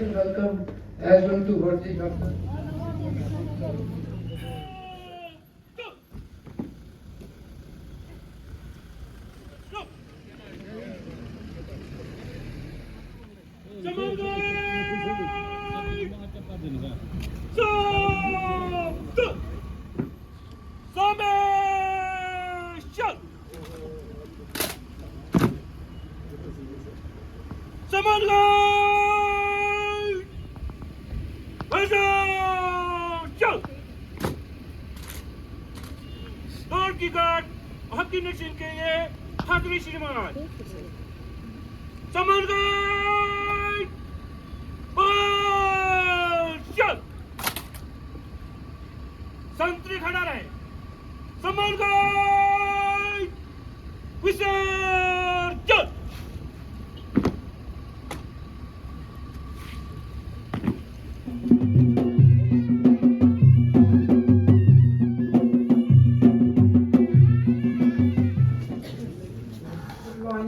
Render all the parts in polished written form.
welcome as well to Bharti Doctor. की guard हकी नशीन के लिए हाथवी श्रीमान समन गार्ड चल संतरी खड़ा रहे समन गार्ड विसर्जन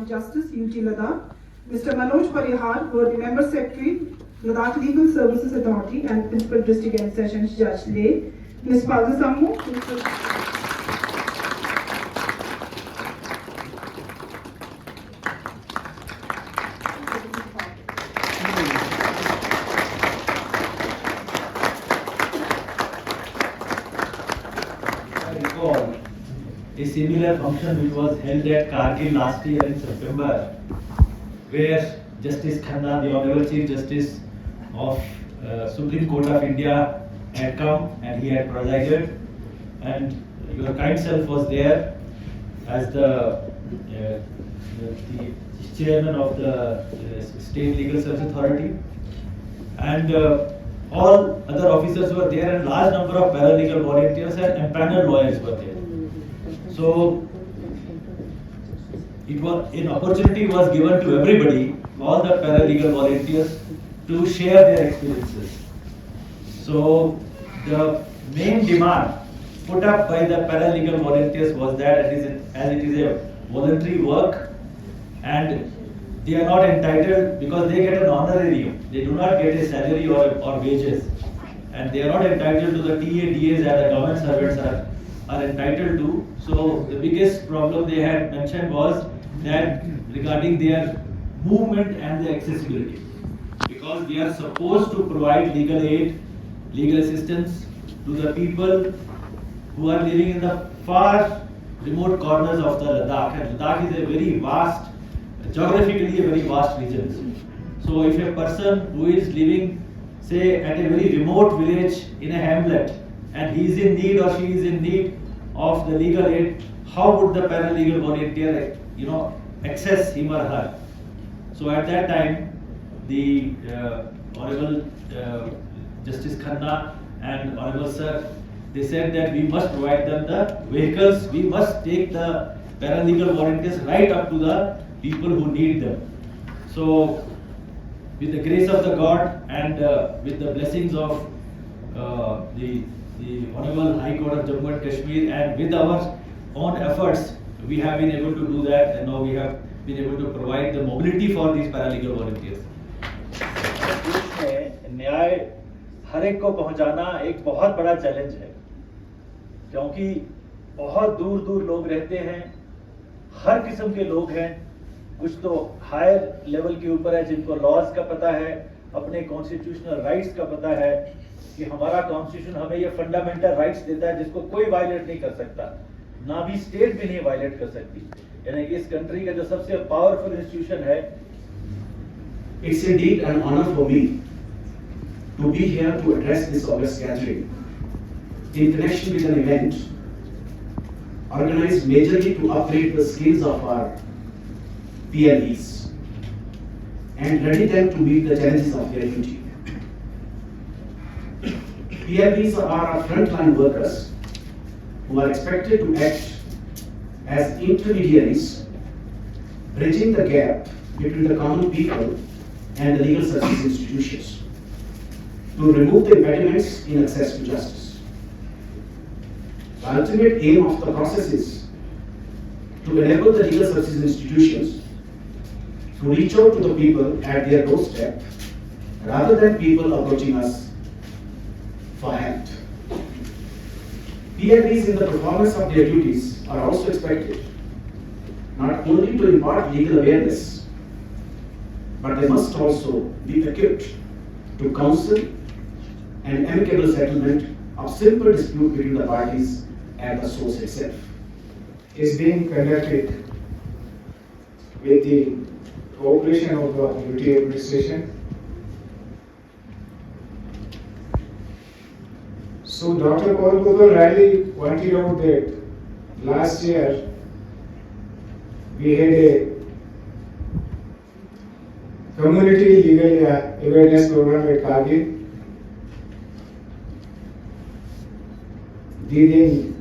Justice UT Ladakh, Mr. Manoj Parihar, who are the Member Secretary, Ladakh Legal Services Authority and Principal District and Sessions Judge Leh, Ms. Palda Sammu, a similar function which was held at Kargil last year in September, where Justice Khanna, the Honorable Chief Justice of Supreme Court of India, had come and he had presided, and your kind self was there as the chairman of the State Legal Service Authority, and all other officers were there, and large number of paralegal volunteers and empaneled lawyers were there. So it was an opportunity was given to everybody, all the paralegal volunteers, to share their experiences. So the main demand put up by the paralegal volunteers was that as it is a voluntary work, and they are not entitled because they get an honorarium. They do not get a salary or wages, and they are not entitled to the TADAs that the government servants are entitled to. So the biggest problem they had mentioned was that regarding their movement and their accessibility, because we are supposed to provide legal aid, legal assistance to the people who are living in the far remote corners of the Ladakh, and Ladakh is a very vast, geographically a very vast region. So if a person who is living, say, at a very remote village in a hamlet, and he is in need or she is in need of the legal aid, how would the paralegal volunteer, access him or her? So at that time, the Honorable Justice Khanna and Honorable Sir, they said that we must provide them the vehicles, we must take the paralegal volunteers right up to the people who need them. So with the grace of the God and with the blessings of the Honorable High Court of Jammu and Kashmir, and with our own efforts, we have been able to do that, and now we have been able to provide the mobility for these paralegal volunteers. देश में न्याय हर एक को पहुंचाना एक बहुत बड़ा challenge है, क्योंकि बहुत दूर दूर लोग रहते हैं, हर किस्म के लोग हैं, कुछ तो हायर लेवल के ऊपर है जिनको लॉज का पता है, अपने कॉन्स्टिट्यूशनल राइट्स का पता है कि हमारा कॉन्स्टिट्यूशन हमें ये फंडामेंटल राइट्स देता है जिसको कोई वायलेट नहीं कर सकता, ना भी स्टेट भी नहीं वायलेट कर सकती। यानी कि इस कंट्री का जो सबसे पावरफुल इंस्टीट्यूशन है। It's indeed an honor for me to be here to address this august gathering in connection with an event organized majorly to upgrade the skills of our PLEs and ready them to meet the challenges of their duty. PLEs are our frontline workers who are expected to act as intermediaries, bridging the gap between the common people and the legal service institutions to remove the impediments in access to justice. The ultimate aim of the process is to enable the legal services institutions to reach out to the people at their doorstep rather than people approaching us for help. PRDs in the performance of their duties are also expected not only to impart legal awareness, but they must also be equipped to counsel and amicable settlement of simple dispute between the parties at the source itself. Is being conducted with the cooperation of the UT administration. So Dr. Paul Kodal rightly pointed out that last year we had a community legal awareness program at Kargil. Leading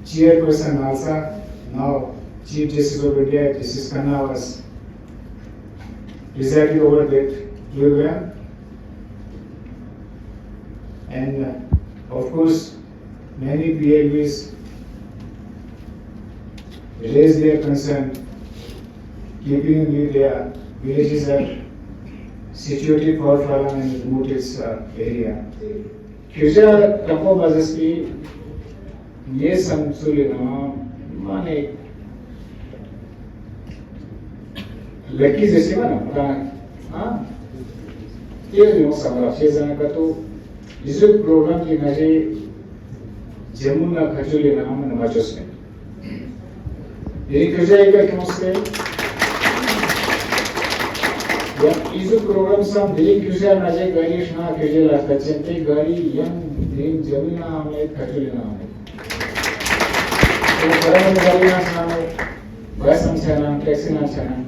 Chairperson Nalsa, now Chief Justice of India, Justice Khanna was presided over that program. And of course, many PLBs raised their concern, keeping with their villages are situated far from and remote its area. Kyuja Kampo Mazaspi, yes, some Sulina, money. Lucky जैसे का ना हाँ ये जो समरा शेज़ान का तो जिस programme की नज़े जमुना खजूली नाम नमाज़ों में ये क्यों का क्यों से या इस प्रोग्राम से हम दिल्ली क्यों नज़े गाड़ी शना क्यों लाता चलते गाड़ी यंग दिन जमुना हमें खजूली नाम है तो बराबर गाड़ी ना शना बस हम शना टैक्सी ना शना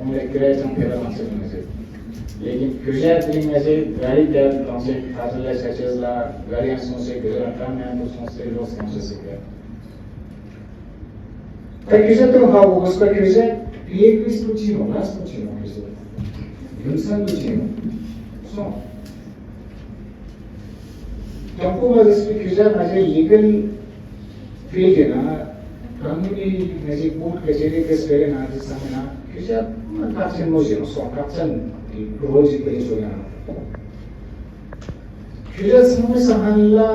उन्हें किराए से खेला मांसे में से लेकिन क्यों दिन में से गाड़ी क्या लांसे हाथले सचेज़ ला गाड़ी आंसू से किराए काम में आंसू से लोग आंसू से क्या क्यों तो हाँ वो उसका क्यों ये किस पुचीनो लास्ट पुचीनो क्यों इंसान पुचीनो सो तंपू मजस्वी क्यों मजे लीगल फील्ड है ना कानूनी मजे कोर्ट कचहरी के स्पेरे ना जिस समय ना क्यों kapsen mojino so kapsen roji ke joya kyuja samay sahanla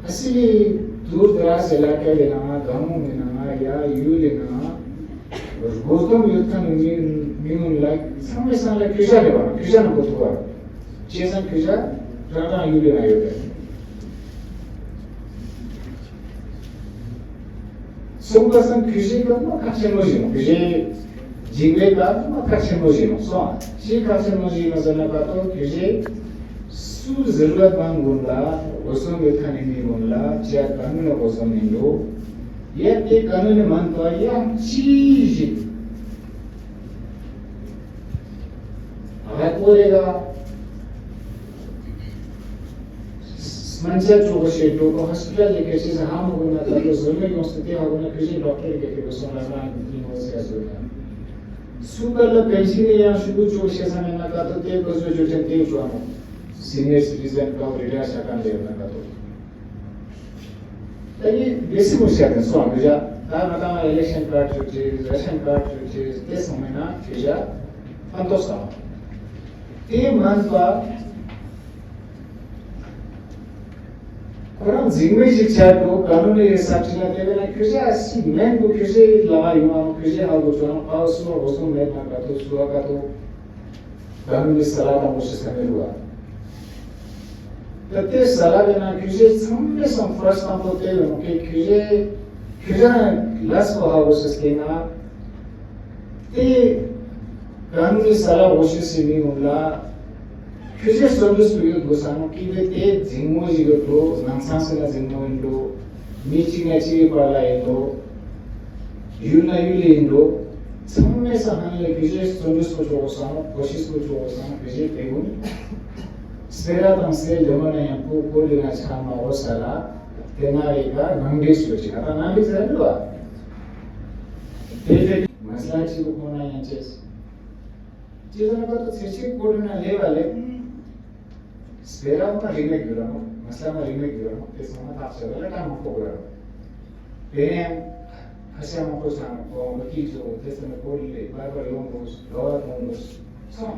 asli dur daraz ilaka lena gamu mena ya yulena gozom yutkan minun like samay sahanla kyuja leba kyuja na kotwa chesan kyuja rana yulena yoga so kasan kyuja ka kapsen mojino kyuja Jingle का कच्चे मौजियों so she कच्चे मौजियों ज़रा कातो क्योंकि सूर ज़रूरत मान गुंडा वसों में खाने में गुंडा चार कानून वसों में लो ये एक कानून मान तो ये चीज़ आगे बोलेगा मंचर चौबीस तो हॉस्पिटल लेके चीज़ हम गुना तो ज़रूरी मस्तिष्क हम गुना किसी डॉक्टर के फिर वसों लगा नहीं हो सकता Super la pensione ya shubu jo shesa me na ka to te ko jo chante jo amo senior citizen ka retire shakan de na ka to tani besi mo shaka so amja ta na ta election card jo che ration card jo che te samay na ja antos ka te man pa Kurang zingmei शिक्षा को कानूनी हिसाब से ना देवे ना क्योंकि ऐसी मैं को क्योंकि लगाई हुआ हूँ क्योंकि हाँ वो जो ना पास में वो जो मैं ना का तो सुबह का तो कानूनी सलाह का मुझसे समय हुआ तब सलाह देना क्योंकि सामने संपर्क काम होते हैं क्योंकि ना लास्ट को हाँ वो से ना ते कानूनी सलाह वो से नहीं होला क्योंकि सर्विस पीरियड गोसानो की वे ते जिम्मो जिगो तो नांसांसला जिम्मो इंडो मीचिंग एची पाला इंडो यूना यूले इंडो समय सहाने क्योंकि सर्विस को जो गोसानो कोशिश को जो गोसानो क्योंकि तेगुन स्पेरा तंसे जमना यंपो कोलिना छामा गोसाला तेनारेगा गंगेश बची आता नाम भी जरूर ते मसला ची को कोना यांचेस चीज़ों का तो सिर्फ कोड ना ले वाले स्पेरा का रिमेक करो मसला में रिमेक करो ते समय आप से वाला काम को करो पहले हम हंसे हम को साम को मकी जो ते समय कोड ले बार बार लोग उस लोअर लोग उस सो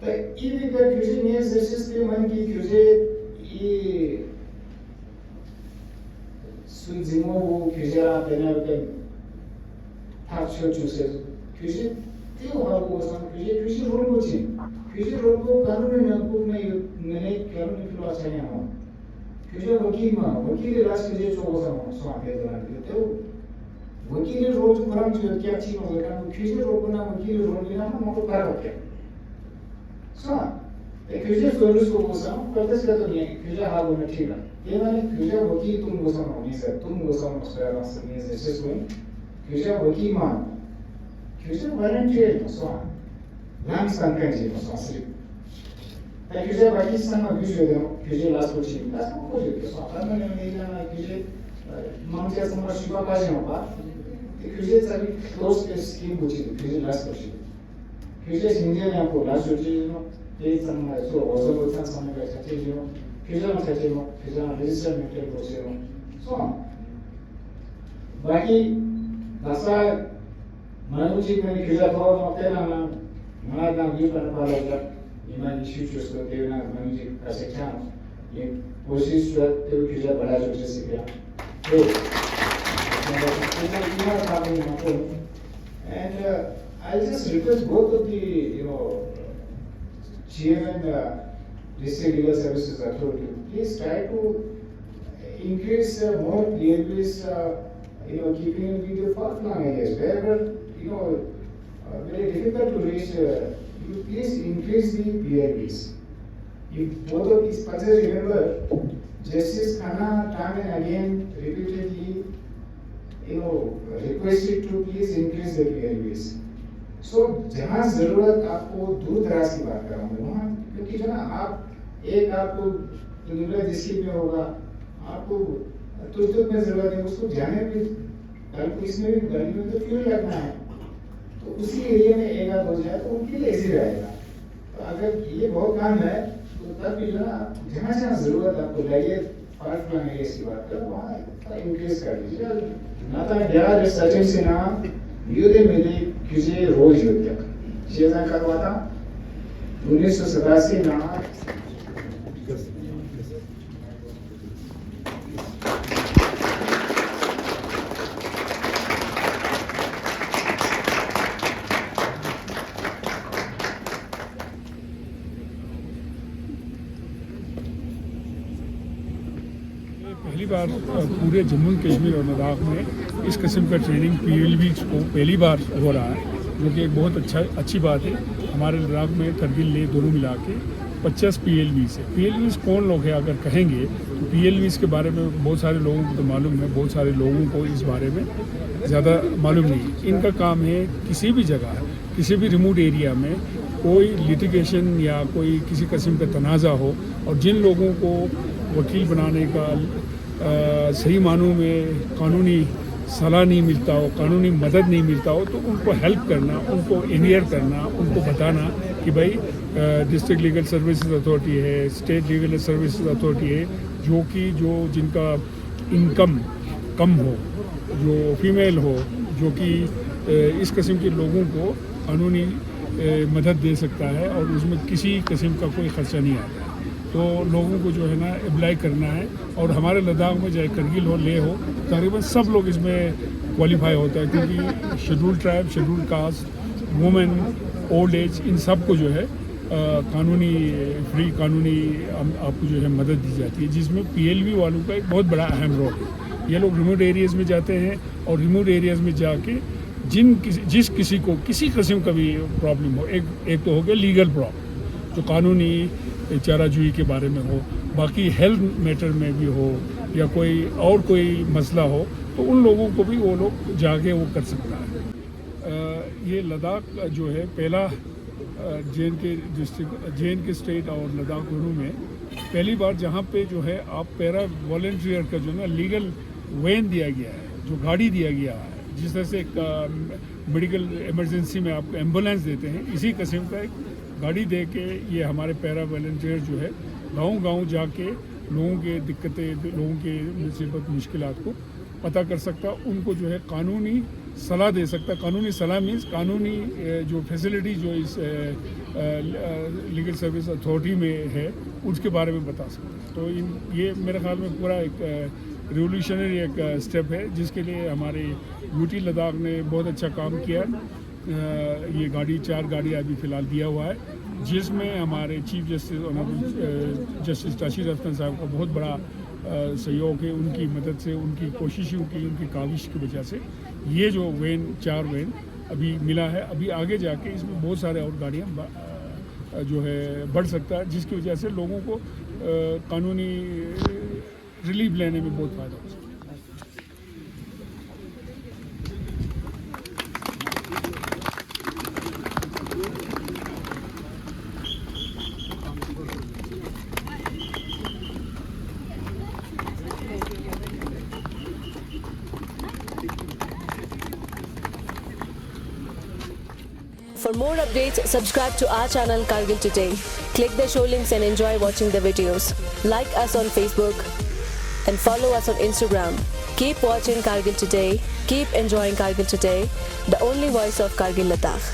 Da iyi bir köşe niye seçeceğiz diye ki köşe iyi 수지모 규제라 되는 탁쇼 주세요. 규제 띄워하고서 규제 롤보지. 규제 롤보 कानून में मैंने कानून फिलवा चाहिए हो. 규제 वकील राष्ट्रीय जो स्वास्थ्य देना देते हो. वकील रोज परम जो क्या चीज होगा ना 규제 रोल बना वकील रोल लेना हम लोग कर रहे हैं. 규제 सोल्यूशन को बोलता हूँ प्रदेश का तो नहीं 규제 हाल में ठीक है. ये वाले 규제 वकील तुम बोलता हूँ नहीं सर तुम बोलता हूँ सर रास्ते में जैसे सोई 규제 वकील मान 규제 वॉलंटियर तो स्वान नाम संकेत जी तो स्वासिक 규제 वकील संग 규제 दो 규제 लास्ट को चीज लास्ट को जो तो स्वान में नहीं जाना 규제 मांगते हैं समझ शिवा काज नहीं होगा 규제 सभी क्लोज स्कीम को चीज 규제 लास्ट को चीज 규제 신경 आपको लास्ट को चीज ये समय सो 어서 못한 समय 자체죠. 규제는 자체로 규제는 레지스터먼트 보세요. 소 बाकी दसा मानुजी में 규제 थोड़ा तेरा ना हमारा नाम ये करने वाला है इमान इश्यू जो देना मानुजी का सेक्शन ये कोशिश जो है 규제 बड़ा जो से किया तो and I just request both of the Chairman District Legal Services Authority, please try to increase more PLBs, keeping with the far-flung areas wherever very difficult to reach. You please increase the PLBs. If both of these persons remember, Justice Khanna time and again repeatedly, requested to please increase the PLBs. So जहाँ जरूरत आपको दूर दराज की बात कर रहा हूँ वहाँ क्योंकि जो ना आप आपको निम्न डिस्ट्रिक्ट में होगा आपको तुरंत में जरूरत है उसको जाने में कल को इसमें भी गर्मी में तो फ्यूल लगना है तो उसी एरिया में एक आध हो जाए तो उनके लिए इजी रहेगा तो अगर ये बहुत काम है तो तब भी जो ना जहाँ जहाँ जरूरत आपको लगे पार्क में इसकी बात कर वहाँ इंक्रीज कर दीजिए ना तो यार सचिन सिन्हा युद्ध में 규제 रोजयोद्यक 시행한 करवाता 1987 ना पहली बार पूरे जम्मू कश्मीर और लद्दाख में इस किस्म का ट्रेनिंग PLB को पहली बार हो रहा है जो कि एक बहुत अच्छी बात है। हमारे लद्दाख में करगिल ले दोनों मिला के 50 PLBs है। PLBs कौन लोग हैं अगर कहेंगे तो PLBs के बारे में बहुत सारे लोगों को तो मालूम है, बहुत सारे लोगों को इस बारे में ज़्यादा मालूम नहीं। इनका काम है किसी भी जगह किसी भी रिमोट एरिया में कोई लिटिगेशन या कोई किसी किस्म का तनाज़ा हो और जिन लोगों को वकील बनाने का सही मानों में कानूनी सलाह नहीं मिलता हो, कानूनी मदद नहीं मिलता हो तो उनको हेल्प करना, उनको इनियर करना, उनको बताना कि भाई डिस्ट्रिक्ट लीगल सर्विसेज अथॉरिटी है, स्टेट लीगल सर्विसेज अथॉरिटी है जो जिनका इनकम कम हो, जो फीमेल हो, जो कि इस किस्म के लोगों को कानूनी मदद दे सकता है और उसमें किसी किस्म का कोई ख़र्चा नहीं आता है। तो लोगों को जो है ना अप्लाई करना है और हमारे लद्दाख में चाहे करगिल हो, ले हो, तकरीबन सब लोग इसमें क्वालिफाई होता है क्योंकि schedule tribe, schedule caste, women, old age इन सब को जो है कानूनी आपको जो है मदद दी जाती है जिसमें PLB वालों का एक बहुत बड़ा अहम रोल है। ये लोग रिमोट एरियाज़ में जाते हैं और रिमोट एरियाज़ में जाके जिस किसी को किसी किस्म का भी प्रॉब्लम हो, एक तो हो गया लीगल प्रॉब्लम जो कानूनी चाराजोई के बारे में हो, बाकी हेल्थ मैटर में भी हो या कोई मसला हो तो उन लोगों को भी वो लोग जाके वो कर सकता है। ये लद्दाख जो है पहला JNK स्टेट और लद्दाख दोनों में पहली बार जहाँ पे जो है आप पैरा वॉलंटियर का जो ना लीगल वैन दिया गया है, जो गाड़ी दिया गया है जिस तरह से एक मेडिकल इमरजेंसी में आपको एम्बुलेंस देते हैं इसी किस्म का एक गाड़ी दे के ये हमारे पैरा वॉलंटियर जो है गांव-गांव जाके लोगों के दिक्कतें, लोगों के मुसीबत मुश्किलात को पता कर सकता, उनको जो है कानूनी सलाह दे सकता। कानूनी सलाह मीन्स कानूनी जो फैसिलिटी जो इस लीगल सर्विस अथॉरिटी में है उसके बारे में बता सकते हैं। तो ये मेरे ख्याल में पूरा एक रिवोल्यूशनरी एक स्टेप है जिसके लिए हमारे यूटी लद्दाख ने बहुत अच्छा काम किया। ये 4 गाड़ियाँ अभी फ़िलहाल दिया हुआ है, जिसमें हमारे chief justice honourable justice Tashir Afsan साहब का बहुत बड़ा सहयोग है। उनकी मदद से, उनकी कोशिशों की, उनकी काविश की वजह से ये जो 4 वैन अभी मिला है। अभी आगे जाके इसमें बहुत सारे और गाड़ियाँ जो है बढ़ सकता है, जिसकी वजह से लोगों को कानूनी रिलीफ लेने में बहुत फ़ायदा हो सकता है। For more updates, subscribe to our channel Kargil Today. Click the show links and enjoy watching the videos. Like us on Facebook and follow us on Instagram. Keep watching Kargil Today. Keep enjoying Kargil Today, the only voice of Kargil Ladakh.